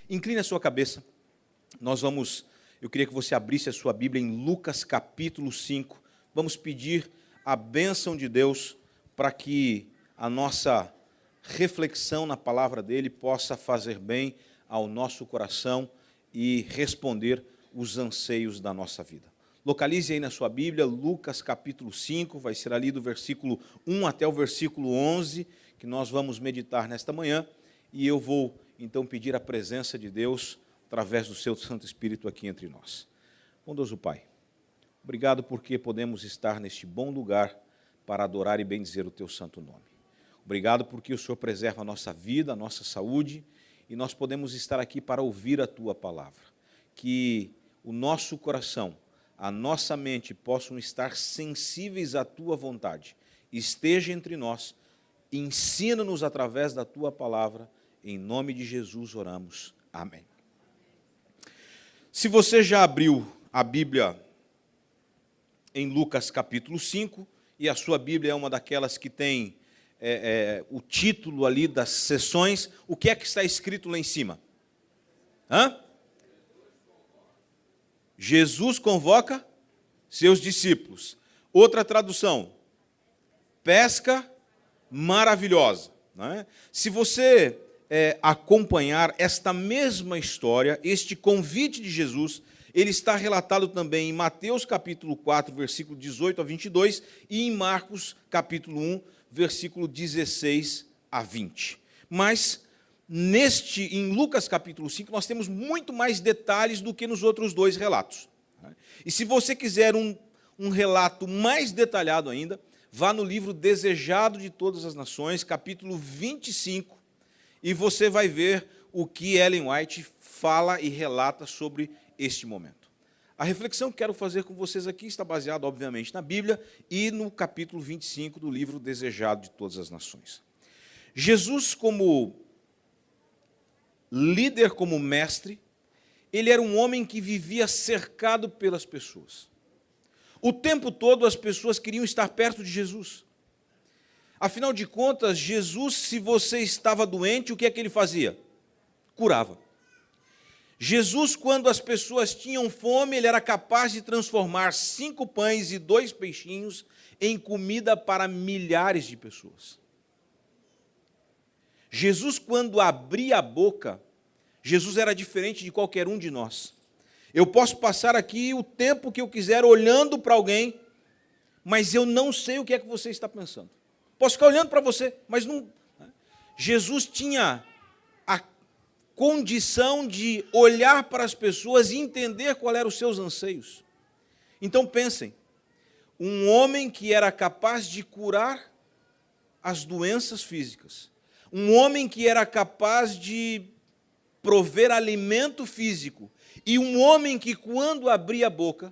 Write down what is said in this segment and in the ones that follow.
Incline a sua cabeça. Eu queria que você abrisse a sua Bíblia em Lucas capítulo 5. Vamos pedir a bênção de Deus para que a nossa reflexão na palavra dele possa fazer bem ao nosso coração e responder os anseios da nossa vida. Localize aí na sua Bíblia, Lucas capítulo 5, vai ser ali do versículo 1 até o versículo 11, que nós vamos meditar nesta manhã, e eu vou então pedir a presença de Deus através do seu Santo Espírito aqui entre nós. Bondoso Pai, obrigado porque podemos estar neste bom lugar para adorar e bendizer o teu santo nome. Obrigado porque o Senhor preserva a nossa vida, a nossa saúde, e nós podemos estar aqui para ouvir a tua palavra. Que o nosso coração, a nossa mente possam estar sensíveis à tua vontade. Esteja entre nós, ensina-nos através da tua palavra. Em nome de Jesus oramos. Amém. Se você já abriu a Bíblia em Lucas capítulo 5, e a sua Bíblia é uma daquelas que tem o título ali das sessões, o que é que está escrito lá em cima? Jesus convoca seus discípulos. Outra tradução, pesca maravilhosa. Não é? Se você acompanhar esta mesma história, este convite de Jesus, ele está relatado também em Mateus capítulo 4, versículo 18 a 22, e em Marcos capítulo 1, versículo 16 a 20. Mas em Lucas capítulo 5, nós temos muito mais detalhes do que nos outros dois relatos. E se você quiser um relato mais detalhado ainda, vá no livro Desejado de Todas as Nações, capítulo 25, e você vai ver o que Ellen White fala e relata sobre este momento. A reflexão que quero fazer com vocês aqui está baseada, obviamente, na Bíblia e no capítulo 25 do livro Desejado de Todas as Nações. Jesus, como líder, como mestre, ele era um homem que vivia cercado pelas pessoas. O tempo todo as pessoas queriam estar perto de Jesus. Afinal de contas, Jesus, se você estava doente, o que é que ele fazia? Curava. Jesus, quando as pessoas tinham fome, ele era capaz de transformar 5 pães e 2 peixinhos em comida para milhares de pessoas. Jesus, quando abria a boca, Jesus era diferente de qualquer um de nós. Eu posso passar aqui o tempo que eu quiser olhando para alguém, mas eu não sei o que é que você está pensando. Posso ficar olhando para você, mas não... Jesus tinha a condição de olhar para as pessoas e entender qual eram os seus anseios. Então pensem, um homem que era capaz de curar as doenças físicas, um homem que era capaz de prover alimento físico, e um homem que, quando abria a boca,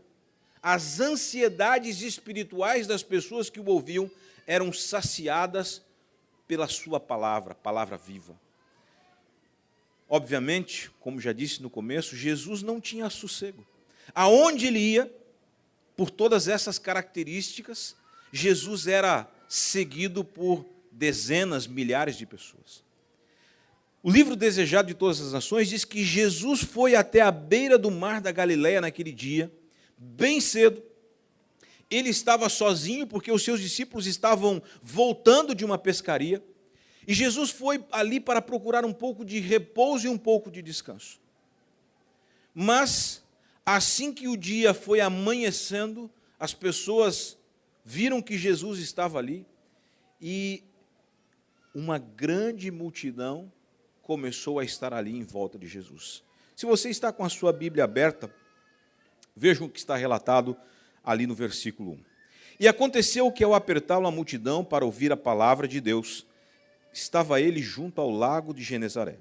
as ansiedades espirituais das pessoas que o ouviam eram saciadas pela sua palavra, palavra viva. Obviamente, como já disse no começo, Jesus não tinha sossego. Aonde ele ia, por todas essas características, Jesus era seguido por dezenas, milhares de pessoas. O livro Desejado de Todas as Nações diz que Jesus foi até a beira do mar da Galileia naquele dia, bem cedo. Ele estava sozinho porque os seus discípulos estavam voltando de uma pescaria, e Jesus foi ali para procurar um pouco de repouso e um pouco de descanso. Mas, assim que o dia foi amanhecendo, as pessoas viram que Jesus estava ali, e uma grande multidão começou a estar ali em volta de Jesus. Se você está com a sua Bíblia aberta, vejam o que está relatado ali no versículo 1. E aconteceu que, ao apertá-lo a multidão para ouvir a palavra de Deus, estava ele junto ao lago de Genezaré,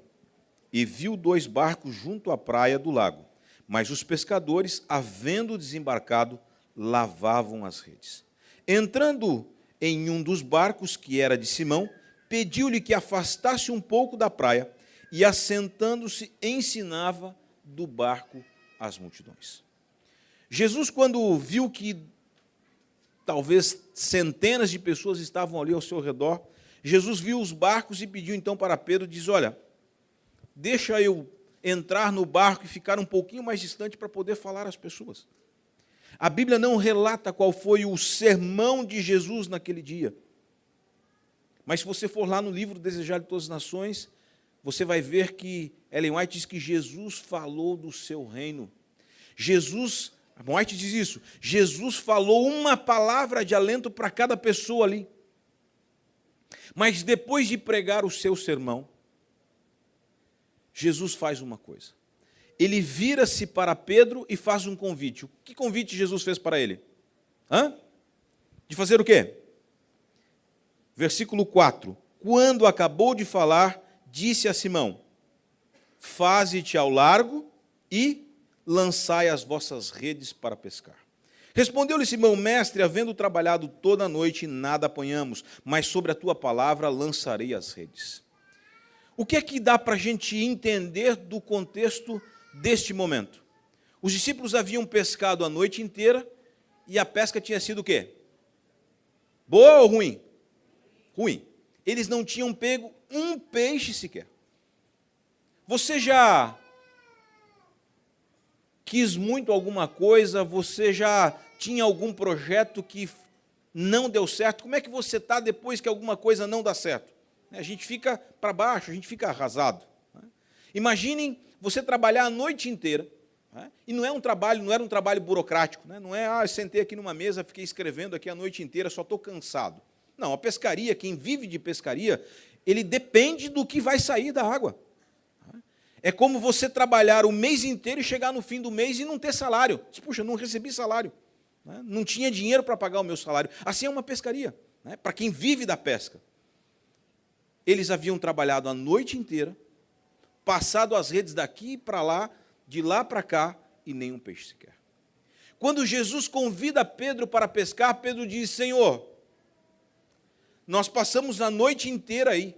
e viu 2 barcos junto à praia do lago, mas os pescadores, havendo desembarcado, lavavam as redes. Entrando em um dos barcos, que era de Simão, pediu-lhe que afastasse um pouco da praia, e, assentando-se, ensinava do barco as multidões. Jesus, quando viu que talvez centenas de pessoas estavam ali ao seu redor, Jesus viu os barcos e pediu então para Pedro, diz: olha, deixa eu entrar no barco e ficar um pouquinho mais distante para poder falar às pessoas. A Bíblia não relata qual foi o sermão de Jesus naquele dia. Mas se você for lá no livro Desejado de Todas as Nações, você vai ver que Ellen White diz que Jesus falou do seu reino. White diz isso, Jesus falou uma palavra de alento para cada pessoa ali. Mas depois de pregar o seu sermão, Jesus faz uma coisa. Ele vira-se para Pedro e faz um convite. Que convite Jesus fez para ele? De fazer o quê? Versículo 4. Quando acabou de falar, disse a Simão: faze-te ao largo e lançai as vossas redes para pescar. Respondeu-lhe Simão: mestre, havendo trabalhado toda a noite, nada apanhamos, mas sobre a tua palavra lançarei as redes. O que é que dá para a gente entender do contexto deste momento? Os discípulos haviam pescado a noite inteira e a pesca tinha sido o quê? Boa ou ruim? Ruim. Eles não tinham pego um peixe sequer. Você já quis muito alguma coisa? Você já tinha algum projeto que não deu certo? Como é que você está depois que alguma coisa não dá certo? A gente fica para baixo, a gente fica arrasado. Imaginem você trabalhar a noite inteira, e não era um trabalho burocrático, não é, eu sentei aqui numa mesa, fiquei escrevendo aqui a noite inteira, só estou cansado. Não, a pescaria, quem vive de pescaria, ele depende do que vai sair da água. É como você trabalhar o mês inteiro e chegar no fim do mês e não ter salário. Puxa, não recebi salário. Não tinha dinheiro para pagar o meu salário. Assim é uma pescaria, para quem vive da pesca. Eles haviam trabalhado a noite inteira, passado as redes daqui para lá, de lá para cá, e nenhum peixe sequer. Quando Jesus convida Pedro para pescar, Pedro diz: Senhor, nós passamos a noite inteira aí,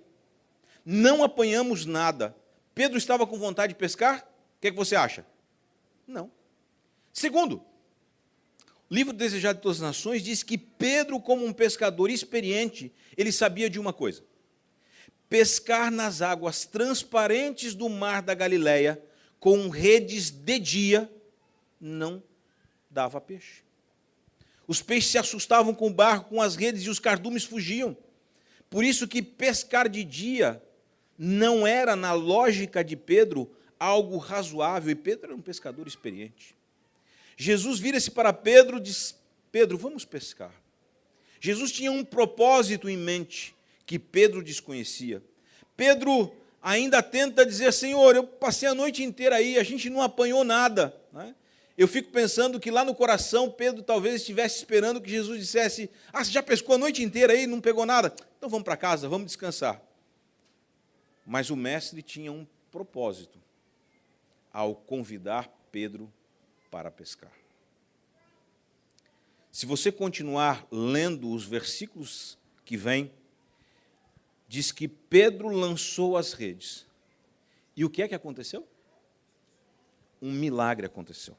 não apanhamos nada. Pedro estava com vontade de pescar? O que é que você acha? Não. Segundo, o livro Desejado de Todas as Nações diz que Pedro, como um pescador experiente, ele sabia de uma coisa: pescar nas águas transparentes do mar da Galileia, com redes de dia, não dava peixe. Os peixes se assustavam com o barco, com as redes, e os cardumes fugiam. Por isso que pescar de dia não era, na lógica de Pedro, algo razoável, e Pedro era um pescador experiente. Jesus vira-se para Pedro e diz: Pedro, vamos pescar. Jesus tinha um propósito em mente que Pedro desconhecia. Pedro ainda tenta dizer: Senhor, eu passei a noite inteira aí, a gente não apanhou nada. Eu fico pensando que lá no coração, Pedro talvez estivesse esperando que Jesus dissesse: você já pescou a noite inteira aí, não pegou nada? Então vamos para casa, vamos descansar. Mas o mestre tinha um propósito ao convidar Pedro para pescar. Se você continuar lendo os versículos que vêm, diz que Pedro lançou as redes. E o que é que aconteceu? Um milagre aconteceu.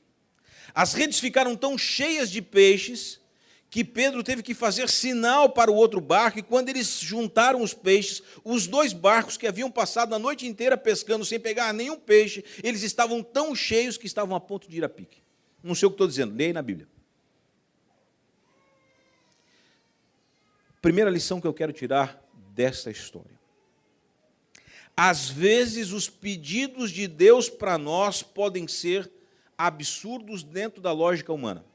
As redes ficaram tão cheias de peixes que Pedro teve que fazer sinal para o outro barco, e quando eles juntaram os peixes, os dois barcos que haviam passado a noite inteira pescando sem pegar nenhum peixe, eles estavam tão cheios que estavam a ponto de ir a pique. Não sei o que estou dizendo, leia aí na Bíblia. Primeira lição que eu quero tirar desta história. Às vezes os pedidos de Deus para nós podem ser absurdos dentro da lógica humana.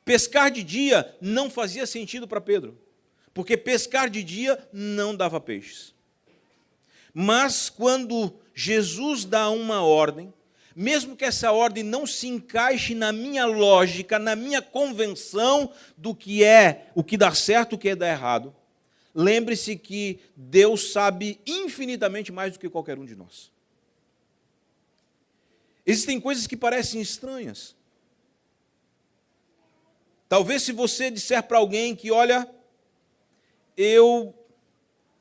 Pescar de dia não fazia sentido para Pedro, porque pescar de dia não dava peixes. Mas quando Jesus dá uma ordem, mesmo que essa ordem não se encaixe na minha lógica, na minha convenção do que é o que dá certo, o que é dar errado, lembre-se que Deus sabe infinitamente mais do que qualquer um de nós. Existem coisas que parecem estranhas. Talvez se você disser para alguém que, olha, eu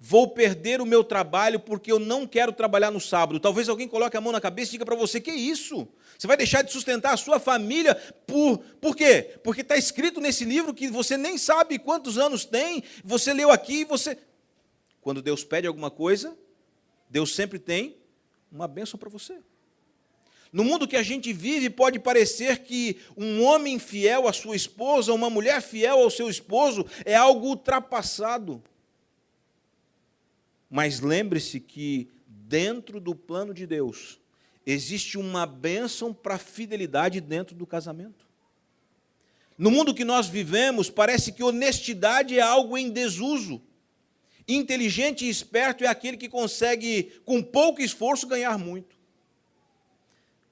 vou perder o meu trabalho porque eu não quero trabalhar no sábado. Talvez alguém coloque a mão na cabeça e diga para você: que isso? Você vai deixar de sustentar a sua família por quê? Porque está escrito nesse livro que você nem sabe quantos anos tem, você leu aqui e você... Quando Deus pede alguma coisa, Deus sempre tem uma bênção para você. No mundo que a gente vive, pode parecer que um homem fiel à sua esposa, uma mulher fiel ao seu esposo, é algo ultrapassado. Mas lembre-se que, dentro do plano de Deus, existe uma bênção para a fidelidade dentro do casamento. No mundo que nós vivemos, parece que honestidade é algo em desuso. Inteligente e esperto é aquele que consegue, com pouco esforço, ganhar muito.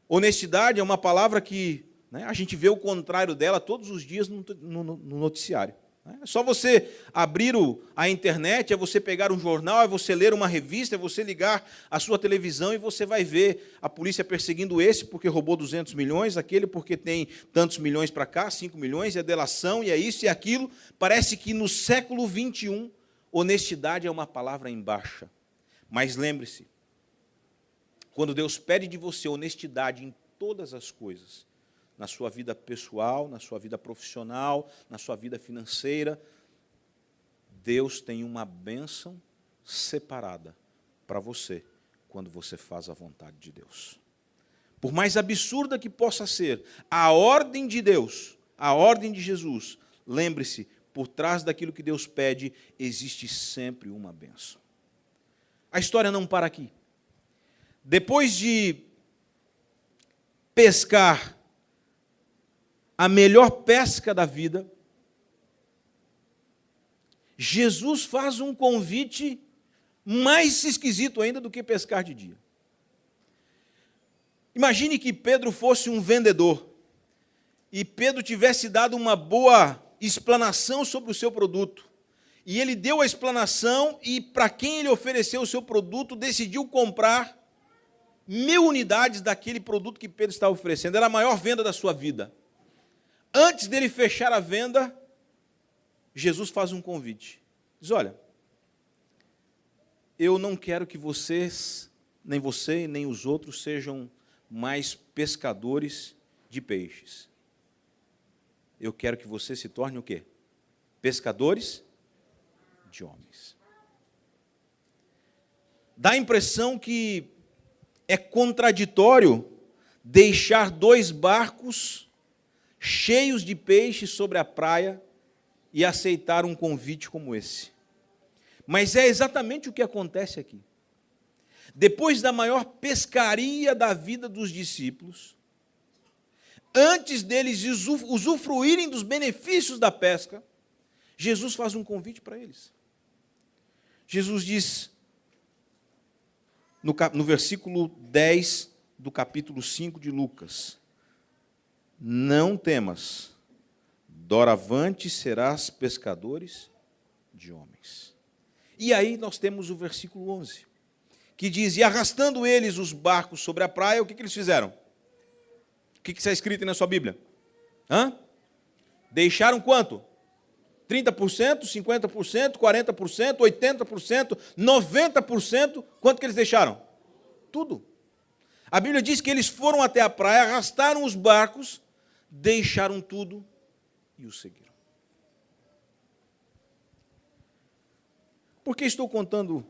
Honestidade é uma palavra que a gente vê o contrário dela todos os dias no noticiário. É só você abrir a internet, é você pegar um jornal, é você ler uma revista, é você ligar a sua televisão e você vai ver a polícia perseguindo esse porque roubou 200 milhões, aquele porque tem tantos milhões para cá, 5 milhões, é delação, e é isso e aquilo. Parece que no século 21, honestidade é uma palavra em baixa. Mas lembre-se, quando Deus pede de você honestidade em todas as coisas, na sua vida pessoal, na sua vida profissional, na sua vida financeira, Deus tem uma bênção separada para você quando você faz a vontade de Deus. Por mais absurda que possa ser a ordem de Deus, a ordem de Jesus, lembre-se, por trás daquilo que Deus pede, existe sempre uma bênção. A história não para aqui. Depois de pescar a melhor pesca da vida, Jesus faz um convite mais esquisito ainda do que pescar de dia. Imagine que Pedro fosse um vendedor e Pedro tivesse dado uma boa explanação sobre o seu produto. E ele deu a explanação e para quem ele ofereceu o seu produto, decidiu comprar 1000 unidades daquele produto que Pedro estava oferecendo. Era a maior venda da sua vida. Antes dele fechar a venda, Jesus faz um convite. Diz, olha, eu não quero que vocês, nem você, nem os outros, sejam mais pescadores de peixes. Eu quero que você se torne o quê? Pescadores de homens. Dá a impressão que é contraditório deixar 2 barcos cheios de peixes sobre a praia e aceitar um convite como esse. Mas é exatamente o que acontece aqui. Depois da maior pescaria da vida dos discípulos, antes deles usufruírem dos benefícios da pesca, Jesus faz um convite para eles. Jesus diz, no versículo 10 do capítulo 5 de Lucas, não temas, doravante serás pescadores de homens. E aí nós temos o versículo 11, que diz, e arrastando eles os barcos sobre a praia, o que eles fizeram? O que está escrito aí na sua Bíblia? Deixaram quanto? 30%, 50%, 40%, 80%, 90%, quanto que eles deixaram? Tudo. A Bíblia diz que eles foram até a praia, arrastaram os barcos, deixaram tudo e o seguiram. Por que estou contando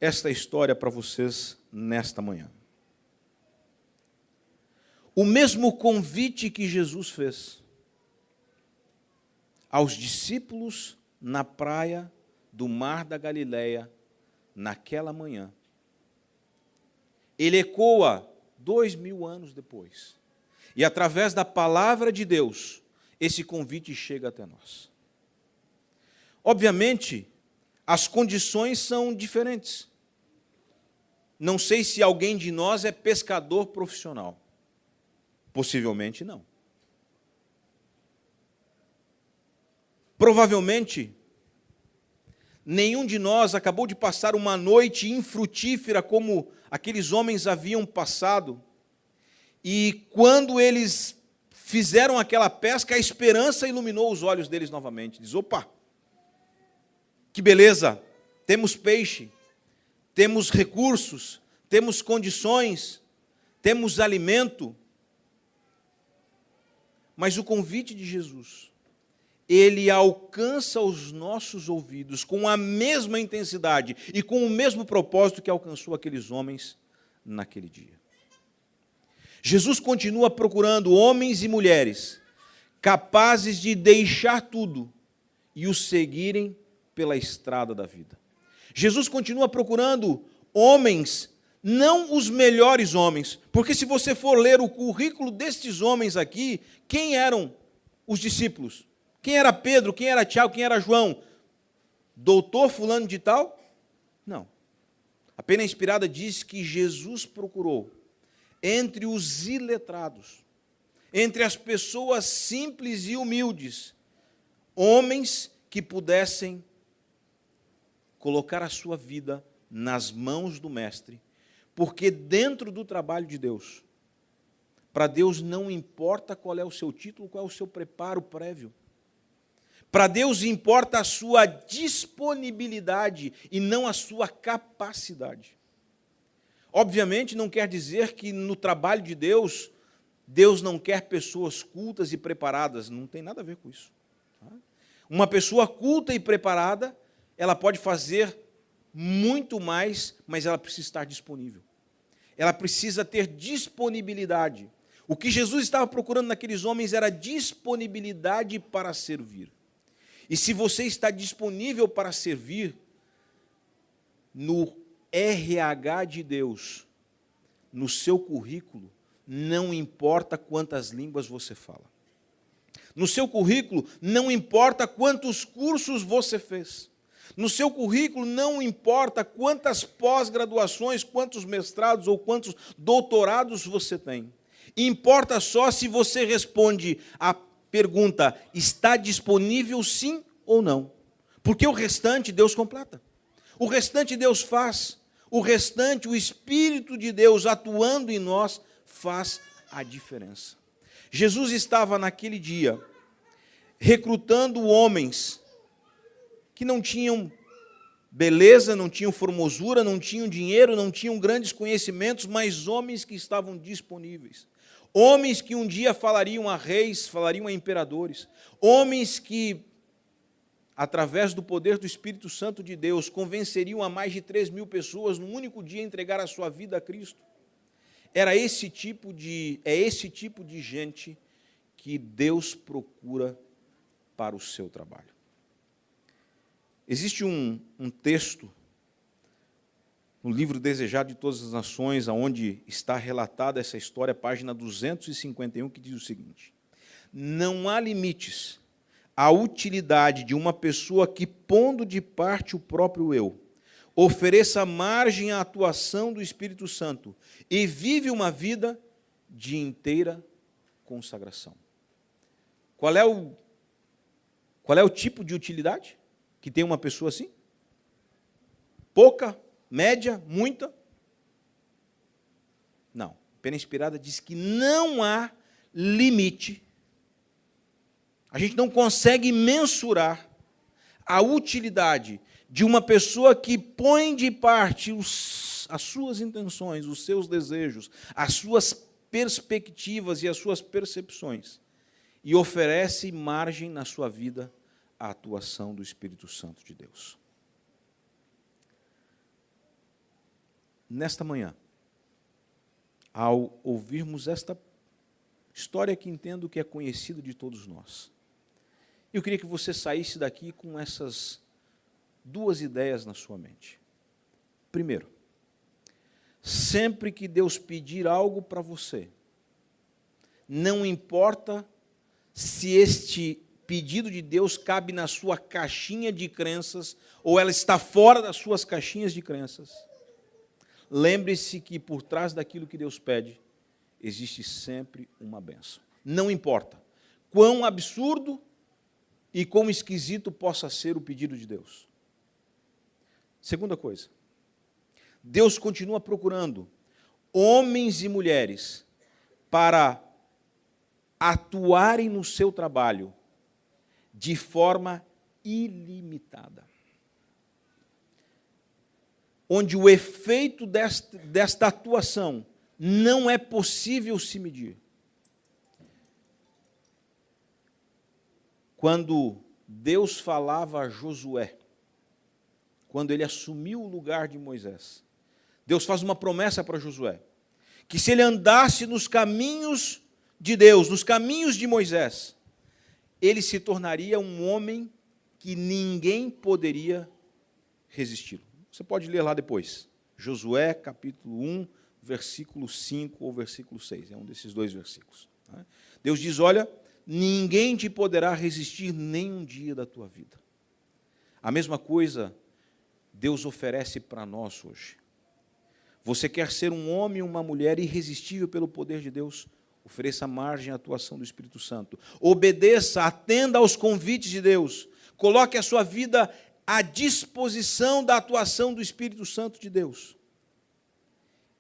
esta história para vocês nesta manhã? O mesmo convite que Jesus fez aos discípulos na praia do Mar da Galileia, naquela manhã, ele ecoa 2000 anos depois. E através da palavra de Deus, esse convite chega até nós. Obviamente, as condições são diferentes. Não sei se alguém de nós é pescador profissional. Possivelmente não. Provavelmente, nenhum de nós acabou de passar uma noite infrutífera como aqueles homens haviam passado. E quando eles fizeram aquela pesca, a esperança iluminou os olhos deles novamente. Diz, opa, que beleza, temos peixe, temos recursos, temos condições, temos alimento. Mas o convite de Jesus, ele alcança os nossos ouvidos com a mesma intensidade e com o mesmo propósito que alcançou aqueles homens naquele dia. Jesus continua procurando homens e mulheres capazes de deixar tudo e o seguirem pela estrada da vida. Jesus continua procurando homens, não os melhores homens, porque se você for ler o currículo destes homens aqui, quem eram os discípulos? Quem era Pedro? Quem era Tiago? Quem era João? Doutor fulano de tal? Não. A Pena Inspirada diz que Jesus procurou entre os iletrados, entre as pessoas simples e humildes, homens que pudessem colocar a sua vida nas mãos do Mestre, porque dentro do trabalho de Deus, para Deus não importa qual é o seu título, qual é o seu preparo prévio. Para Deus importa a sua disponibilidade e não a sua capacidade. Obviamente não quer dizer que no trabalho de Deus, Deus não quer pessoas cultas e preparadas, não tem nada a ver com isso. Uma pessoa culta e preparada, ela pode fazer muito mais, mas ela precisa estar disponível. Ela precisa ter disponibilidade. O que Jesus estava procurando naqueles homens era disponibilidade para servir. E se você está disponível para servir, no RH de Deus, no seu currículo, não importa quantas línguas você fala. No seu currículo, não importa quantos cursos você fez. No seu currículo, não importa quantas pós-graduações, quantos mestrados ou quantos doutorados você tem. Importa só se você responde a pergunta: está disponível sim ou não? Porque o restante Deus completa. O restante Deus faz. O restante, o Espírito de Deus atuando em nós, faz a diferença. Jesus estava naquele dia recrutando homens que não tinham beleza, não tinham formosura, não tinham dinheiro, não tinham grandes conhecimentos, mas homens que estavam disponíveis. Homens que um dia falariam a reis, falariam a imperadores. Homens que, através do poder do Espírito Santo de Deus, convenceriam a mais de 3.000 pessoas num único dia a entregar a sua vida a Cristo. É esse tipo de gente que Deus procura para o seu trabalho. Existe um texto no livro Desejado de Todas as Nações, onde está relatada essa história, página 251, que diz o seguinte: não há limites à utilidade de uma pessoa que, pondo de parte o próprio eu, ofereça margem à atuação do Espírito Santo e vive uma vida de inteira consagração. Qual é o tipo de utilidade que tem uma pessoa assim? Pouca, média, muita? Não. A Pena Inspirada diz que não há limite. A gente não consegue mensurar a utilidade de uma pessoa que põe de parte as suas intenções, os seus desejos, as suas perspectivas e as suas percepções, e oferece margem na sua vida à atuação do Espírito Santo de Deus. Nesta manhã, ao ouvirmos esta história que entendo que é conhecida de todos nós, eu queria que você saísse daqui com essas duas ideias na sua mente. Primeiro, sempre que Deus pedir algo para você, não importa se este pedido de Deus cabe na sua caixinha de crenças ou ela está fora das suas caixinhas de crenças, lembre-se que por trás daquilo que Deus pede, existe sempre uma bênção. Não importa quão absurdo e quão esquisito possa ser o pedido de Deus. Segunda coisa, Deus continua procurando homens e mulheres para atuarem no seu trabalho de forma ilimitada. Onde o efeito desta atuação não é possível se medir. Quando Deus falava a Josué, quando ele assumiu o lugar de Moisés, Deus faz uma promessa para Josué, que se ele andasse nos caminhos de Deus, nos caminhos de Moisés, ele se tornaria um homem que ninguém poderia resisti-lo. Você pode ler lá depois, Josué capítulo 1, versículo 5 ou versículo 6, é um desses dois versículos. Deus diz, olha, ninguém te poderá resistir nem um dia da tua vida. A mesma coisa Deus oferece para nós hoje. Você quer ser um homem ou uma mulher irresistível pelo poder de Deus? Ofereça margem à atuação do Espírito Santo. Obedeça, atenda aos convites de Deus. Coloque a sua vida à disposição da atuação do Espírito Santo de Deus.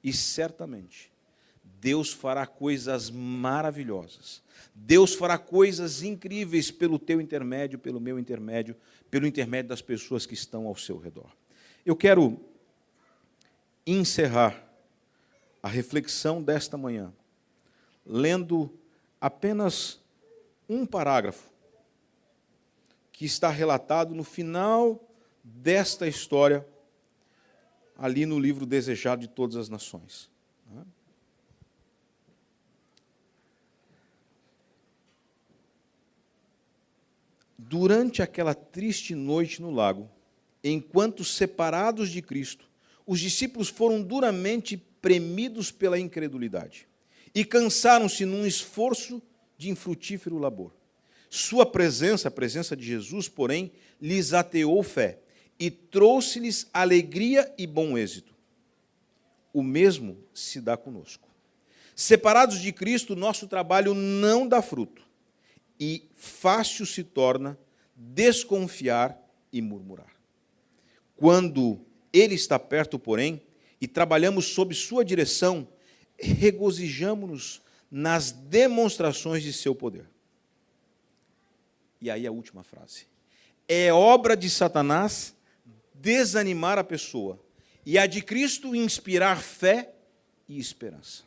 E certamente, Deus fará coisas maravilhosas. Deus fará coisas incríveis pelo teu intermédio, pelo meu intermédio, pelo intermédio das pessoas que estão ao seu redor. Eu quero encerrar a reflexão desta manhã, lendo apenas um parágrafo que está relatado no final desta história, ali no livro Desejado de Todas as Nações. Durante aquela triste noite no lago, enquanto separados de Cristo, os discípulos foram duramente premidos pela incredulidade e cansaram-se num esforço de infrutífero labor. Sua presença, a presença de Jesus, porém, lhes ateou fé e trouxe-lhes alegria e bom êxito. O mesmo se dá conosco. Separados de Cristo, nosso trabalho não dá fruto e fácil se torna desconfiar e murmurar. Quando Ele está perto, porém, e trabalhamos sob sua direção, regozijamo-nos nas demonstrações de seu poder. E aí a última frase. É obra de Satanás desanimar a pessoa e a de Cristo inspirar fé e esperança.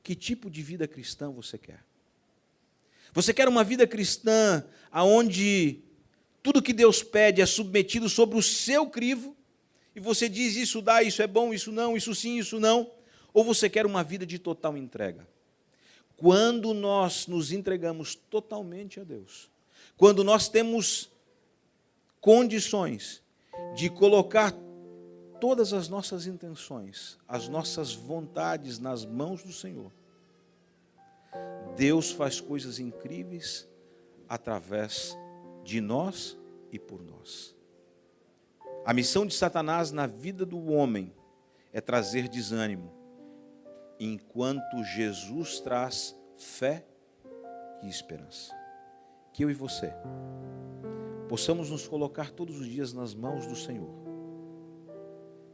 Que tipo de vida cristã você quer? Você quer uma vida cristã onde tudo que Deus pede é submetido sobre o seu crivo e você diz isso dá, isso é bom, isso não, isso sim, isso não? Ou você quer uma vida de total entrega? Quando nós nos entregamos totalmente a Deus, quando nós temos condições de colocar todas as nossas intenções, as nossas vontades nas mãos do Senhor, Deus faz coisas incríveis através de nós e por nós. A missão de Satanás na vida do homem é trazer desânimo, enquanto Jesus traz fé e esperança. Que eu e você possamos nos colocar todos os dias nas mãos do Senhor.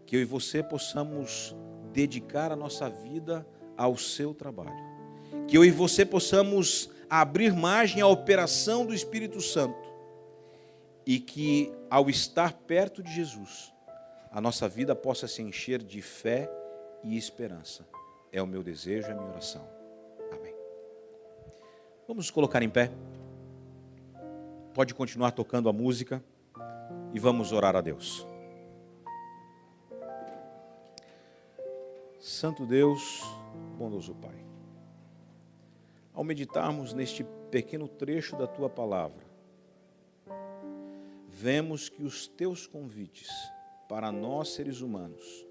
Que eu e você possamos dedicar a nossa vida ao seu trabalho. Que eu e você possamos abrir margem à operação do Espírito Santo. E que, ao estar perto de Jesus, a nossa vida possa se encher de fé e esperança. É o meu desejo, é a minha oração. Amém. Vamos nos colocar em pé. Pode continuar tocando a música e vamos orar a Deus. Santo Deus, bondoso Pai, ao meditarmos neste pequeno trecho da Tua Palavra, vemos que os Teus convites para nós seres humanos,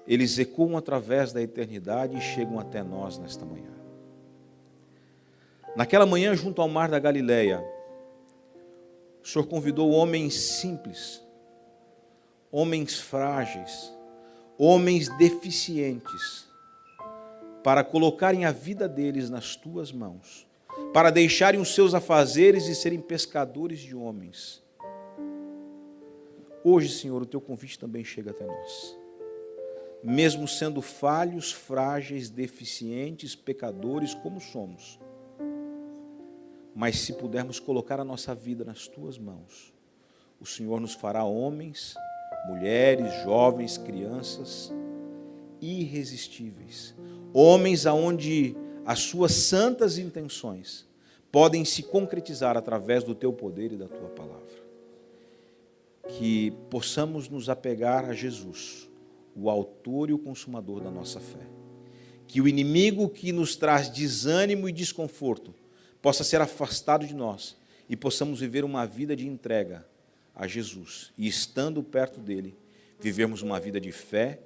eles ecoam através da eternidade e chegam até nós nesta manhã. Naquela manhã, junto ao mar da Galileia, o Senhor convidou homens simples, homens frágeis, homens deficientes, para colocarem a vida deles nas Tuas mãos, para deixarem os seus afazeres e serem pescadores de homens. Hoje, Senhor, o Teu convite também chega até nós. Mesmo sendo falhos, frágeis, deficientes, pecadores como somos, mas se pudermos colocar a nossa vida nas Tuas mãos, o Senhor nos fará homens, mulheres, jovens, crianças, irresistíveis. Homens aonde as Suas santas intenções podem se concretizar através do Teu poder e da Tua palavra. que possamos nos apegar a Jesus, o autor e o consumador da nossa fé. Que o inimigo que nos traz desânimo e desconforto possa ser afastado de nós e possamos viver uma vida de entrega a Jesus. E estando perto dele, vivermos uma vida de fé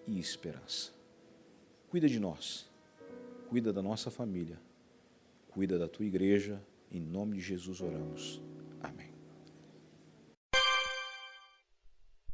e esperança. Cuida de nós, cuida da nossa família, cuida da tua igreja. Em nome de Jesus oramos. Amém.